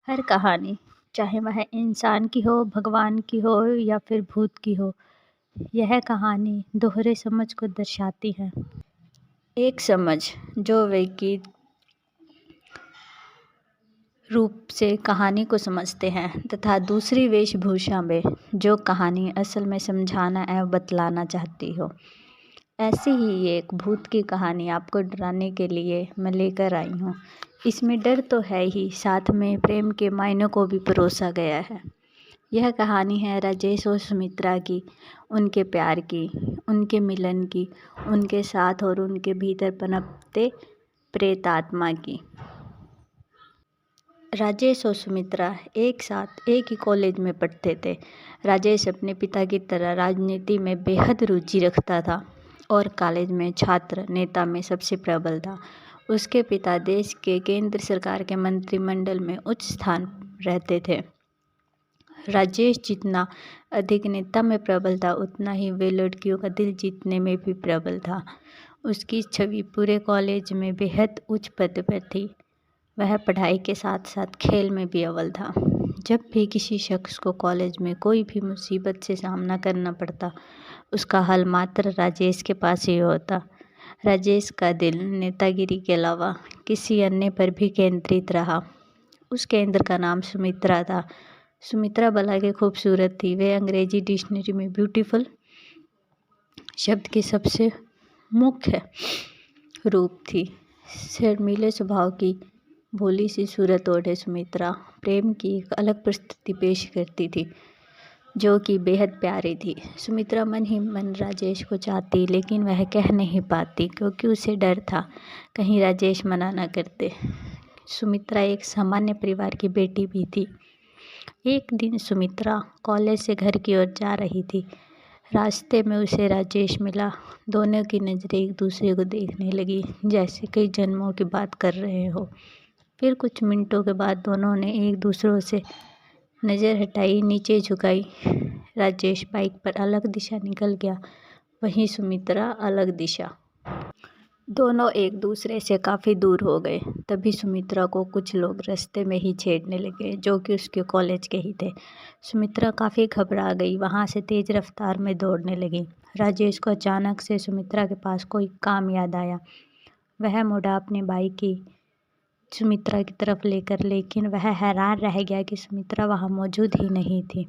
हर कहानी, चाहे वह इंसान की हो, भगवान की हो या फिर भूत की हो, यह कहानी दोहरे समझ को दर्शाती है। एक समझ जो वैज्ञानिक रूप से कहानी को समझते हैं तथा दूसरी वेशभूषा में जो कहानी असल में समझाना एवं बतलाना चाहती हो। ऐसी ही एक भूत की कहानी आपको डराने के लिए मैं लेकर आई हूँ। इसमें डर तो है ही, साथ में प्रेम के मायनों को भी परोसा गया है। यह कहानी है राजेश और सुमित्रा की, उनके प्यार की, उनके मिलन की, उनके साथ और उनके भीतर पनपते प्रेतात्मा की। राजेश और सुमित्रा एक साथ एक ही कॉलेज में पढ़ते थे। राजेश अपने पिता की तरह राजनीति में बेहद रुचि रखता था और कॉलेज में छात्र नेता में सबसे प्रबल था। उसके पिता देश के केंद्र सरकार के मंत्रिमंडल में उच्च स्थान रहते थे। राजेश जितना अधिक नेता में प्रबल था, उतना ही वे लड़कियों का दिल जीतने में भी प्रबल था। उसकी छवि पूरे कॉलेज में बेहद उच्च पद पर थी। वह पढ़ाई के साथ साथ खेल में भी अव्वल था। जब भी किसी शख्स को कॉलेज में कोई भी मुसीबत से सामना करना पड़ता, उसका हल मात्र राजेश के पास ही होता। राजेश का दिल नेतागिरी के अलावा किसी अन्य पर भी केंद्रित रहा। उस केंद्र का नाम सुमित्रा था। सुमित्रा भला के खूबसूरत थी। वे अंग्रेजी डिक्शनरी में ब्यूटीफुल शब्द की सबसे मुख्य रूप थी। शर्मीले स्वभाव की भोली सी सूरत ओढ़े सुमित्रा प्रेम की एक अलग प्रस्तुति पेश करती थी, जो कि बेहद प्यारी थी। सुमित्रा मन ही मन राजेश को चाहती, लेकिन वह कह नहीं पाती क्योंकि उसे डर था कहीं राजेश मना न करते। सुमित्रा एक सामान्य परिवार की बेटी भी थी। एक दिन सुमित्रा कॉलेज से घर की ओर जा रही थी। रास्ते में उसे राजेश मिला। दोनों की नज़रें एक दूसरे को देखने लगी, जैसे कई जन्मों की बात कर रहे हो। फिर कुछ मिनटों के बाद दोनों ने एक दूसरों से नज़र हटाई, नीचे झुकाई। राजेश बाइक पर अलग दिशा निकल गया, वहीं सुमित्रा अलग दिशा। दोनों एक दूसरे से काफ़ी दूर हो गए। तभी सुमित्रा को कुछ लोग रास्ते में ही छेड़ने लगे, जो कि उसके कॉलेज के ही थे। सुमित्रा काफ़ी घबरा गई, वहाँ से तेज़ रफ्तार में दौड़ने लगी। राजेश को अचानक से सुमित्रा के पास कोई काम याद आया। वह मुड़ा अपनी बाइक की सुमित्रा की तरफ लेकर, लेकिन वह हैरान रह गया कि सुमित्रा वहाँ मौजूद ही नहीं थी।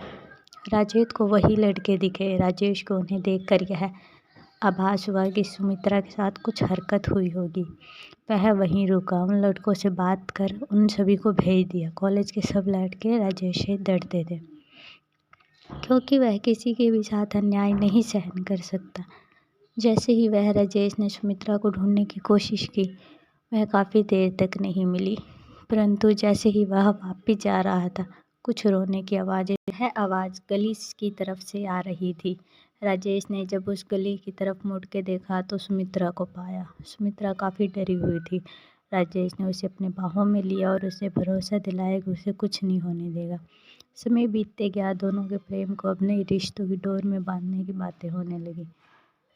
राजेश को वही लड़के दिखे। राजेश को उन्हें देखकर यह आभास हुआ कि सुमित्रा के साथ कुछ हरकत हुई होगी। वह वहीं रुका, उन लड़कों से बात कर उन सभी को भेज दिया। कॉलेज के सब लड़के राजेश से डरते थे, क्योंकि वह किसी के भी साथ अन्याय नहीं सहन कर सकता। जैसे ही वह राजेश ने सुमित्रा को ढूंढने की कोशिश की, वह काफ़ी देर तक नहीं मिली। परंतु जैसे ही वह वापस जा रहा था, कुछ रोने की आवाज़ें, वह आवाज़ गली की तरफ से आ रही थी। राजेश ने जब उस गली की तरफ मुड़ के देखा तो सुमित्रा को पाया। सुमित्रा काफ़ी डरी हुई थी। राजेश ने उसे अपने बाहों में लिया और उसे भरोसा दिलाया कि उसे कुछ नहीं होने देगा। समय बीतते गया, दोनों के प्रेम को अपने रिश्तों की डोर में बांधने की बातें होने लगी।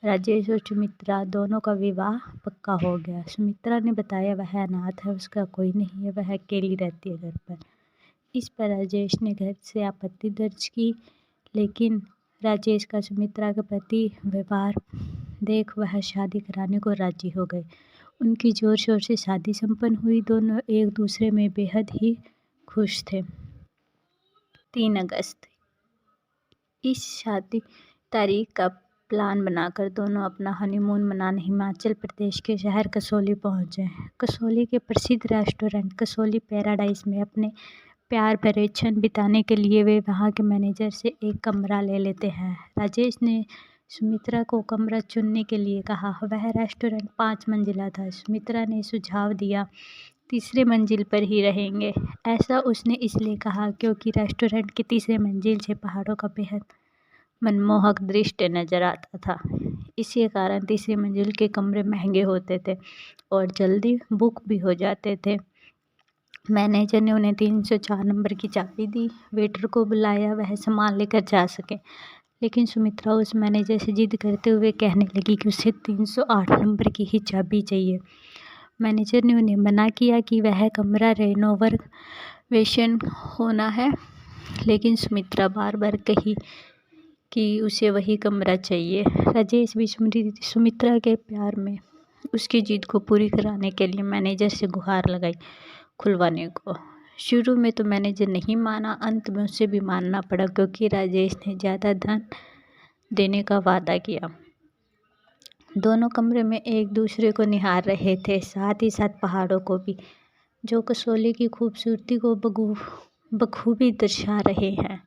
राजेश और सुमित्रा दोनों का विवाह पक्का हो गया। सुमित्रा ने बताया वह अनाथ है, उसका कोई नहीं है, वह अकेली रहती है घर पर। इस पर राजेश ने घर से आपत्ति दर्ज की, लेकिन राजेश का सुमित्रा के प्रति व्यवहार देख वह शादी कराने को राजी हो गए। उनकी जोर शोर से शादी संपन्न हुई। दोनों एक दूसरे में बेहद ही खुश थे। 3 अगस्त, इस शादी तारीख का प्लान बनाकर दोनों अपना हनीमून मनाने हिमाचल प्रदेश के शहर कसौली पहुंचे। कसौली के प्रसिद्ध रेस्टोरेंट कसौली पैराडाइज में अपने प्यार भरे क्षण बिताने के लिए वे वहां के मैनेजर से एक कमरा ले लेते हैं। राजेश ने सुमित्रा को कमरा चुनने के लिए कहा। वह रेस्टोरेंट 5 मंजिला था। सुमित्रा ने सुझाव दिया 3री मंजिल पर ही रहेंगे। ऐसा उसने इसलिए कहा क्योंकि रेस्टोरेंट की 3री मंजिल से पहाड़ों का बेहद मनमोहक दृश्य नजर आता था। इसी कारण 3री मंजिल के कमरे महंगे होते थे और जल्दी बुक भी हो जाते थे। मैनेजर ने उन्हें 304 नंबर की चाबी दी। वेटर को बुलाया, वह सामान लेकर जा सके, लेकिन सुमित्रा उस मैनेजर से जिद करते हुए कहने लगी कि उसे 308 नंबर की ही चाबी चाहिए। मैनेजर ने उन्हें मना किया कि वह कमरा रेनोवर वेश्यन होना है, लेकिन सुमित्रा बार बार कही कि उसे वही कमरा चाहिए। राजेश भी सुमित्रा के प्यार में उसकी जिद को पूरी कराने के लिए मैनेजर से गुहार लगाई खुलवाने को। शुरू में तो मैनेजर नहीं माना, अंत में उसे भी मानना पड़ा क्योंकि राजेश ने ज़्यादा धन देने का वादा किया। दोनों कमरे में एक दूसरे को निहार रहे थे, साथ ही साथ पहाड़ों को भी, जो कसौली की खूबसूरती को बखूबी दर्शा रहे हैं।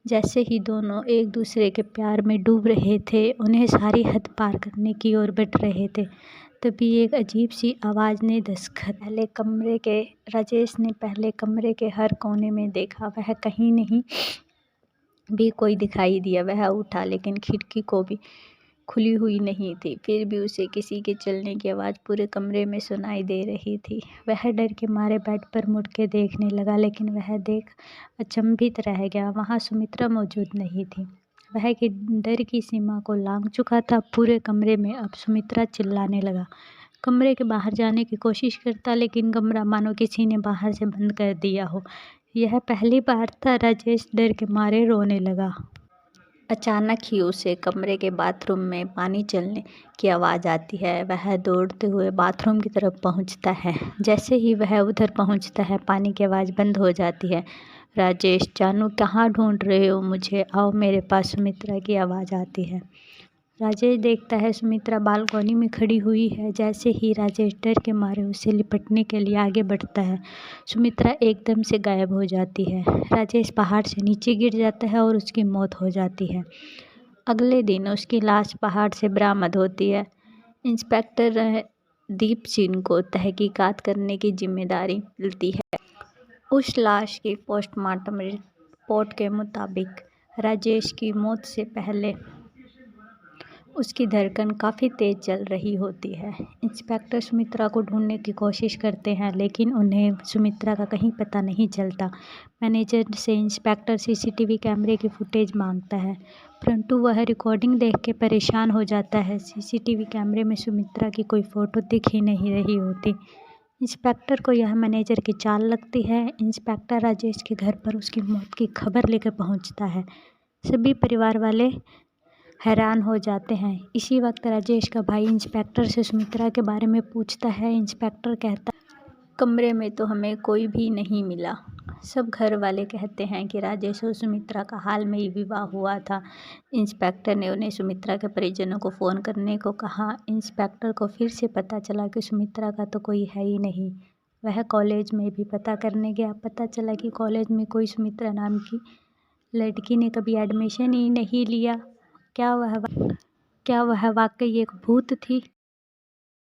जैसे ही दोनों एक दूसरे के प्यार में डूब रहे थे, उन्हें सारी हद पार करने की ओर बढ़ रहे थे, तभी एक अजीब सी आवाज़ ने दस्तक राजेश ने पहले कमरे के हर कोने में देखा, वह कहीं नहीं भी कोई दिखाई दिया। वह उठा, लेकिन खिड़की को भी खुली हुई नहीं थी। फिर भी उसे किसी के चलने की आवाज़ पूरे कमरे में सुनाई दे रही थी। वह डर के मारे बेड पर मुड़ के देखने लगा, लेकिन वह देख अचंभित रह गया। वहाँ सुमित्रा मौजूद नहीं थी। वह कि डर की सीमा को लांघ चुका था। पूरे कमरे में अब सुमित्रा चिल्लाने लगा। कमरे के बाहर जाने की कोशिश करता, लेकिन कमरा मानो किसी ने बाहर से बंद कर दिया हो। यह पहली बार था। राजेश डर के मारे रोने लगा। अचानक ही उसे कमरे के बाथरूम में पानी चलने की आवाज़ आती है। वह दौड़ते हुए बाथरूम की तरफ पहुंचता है। जैसे ही वह उधर पहुंचता है, पानी की आवाज़ बंद हो जाती है। राजेश, जानू कहाँ ढूंढ रहे हो मुझे? आओ मेरे पास, सुमित्रा की आवाज़ आती है। राजेश देखता है सुमित्रा बालकनी में खड़ी हुई है। जैसे ही राजेश डर के मारे उसे लिपटने के लिए आगे बढ़ता है, सुमित्रा एकदम से गायब हो जाती है। राजेश पहाड़ से नीचे गिर जाता है और उसकी मौत हो जाती है। अगले दिन उसकी लाश पहाड़ से बरामद होती है। इंस्पेक्टर दीप सिंह को तहकीकात करने की जिम्मेदारी मिलती है। उस लाश की पोस्टमार्टम रिपोर्ट के मुताबिक राजेश की मौत से पहले उसकी धड़कन काफ़ी तेज़ चल रही होती है। इंस्पेक्टर सुमित्रा को ढूंढने की कोशिश करते हैं, लेकिन उन्हें सुमित्रा का कहीं पता नहीं चलता। मैनेजर से इंस्पेक्टर सीसीटीवी कैमरे की फुटेज मांगता है, परंतु वह रिकॉर्डिंग देख के परेशान हो जाता है। सीसीटीवी कैमरे में सुमित्रा की कोई फ़ोटो दिख ही नहीं रही होती। इंस्पेक्टर को यह मैनेजर की चाल लगती है। इंस्पेक्टर राजेश के घर पर उसकी मौत की खबर लेकर पहुंचता है। सभी परिवार वाले हैरान हो जाते हैं। इसी वक्त राजेश का भाई इंस्पेक्टर से सुमित्रा के बारे में पूछता है। इंस्पेक्टर कहता है, कमरे में तो हमें कोई भी नहीं मिला। सब घर वाले कहते हैं कि राजेश और सुमित्रा का हाल में ही विवाह हुआ था। इंस्पेक्टर ने उन्हें सुमित्रा के परिजनों को फ़ोन करने को कहा। इंस्पेक्टर को फिर से पता चला कि सुमित्रा का तो कोई है ही नहीं। वह कॉलेज में भी पता करने गया। पता चला कि कॉलेज में कोई सुमित्रा नाम की लड़की ने कभी एडमिशन ही नहीं लिया। क्या वह वाकई एक भूत थी?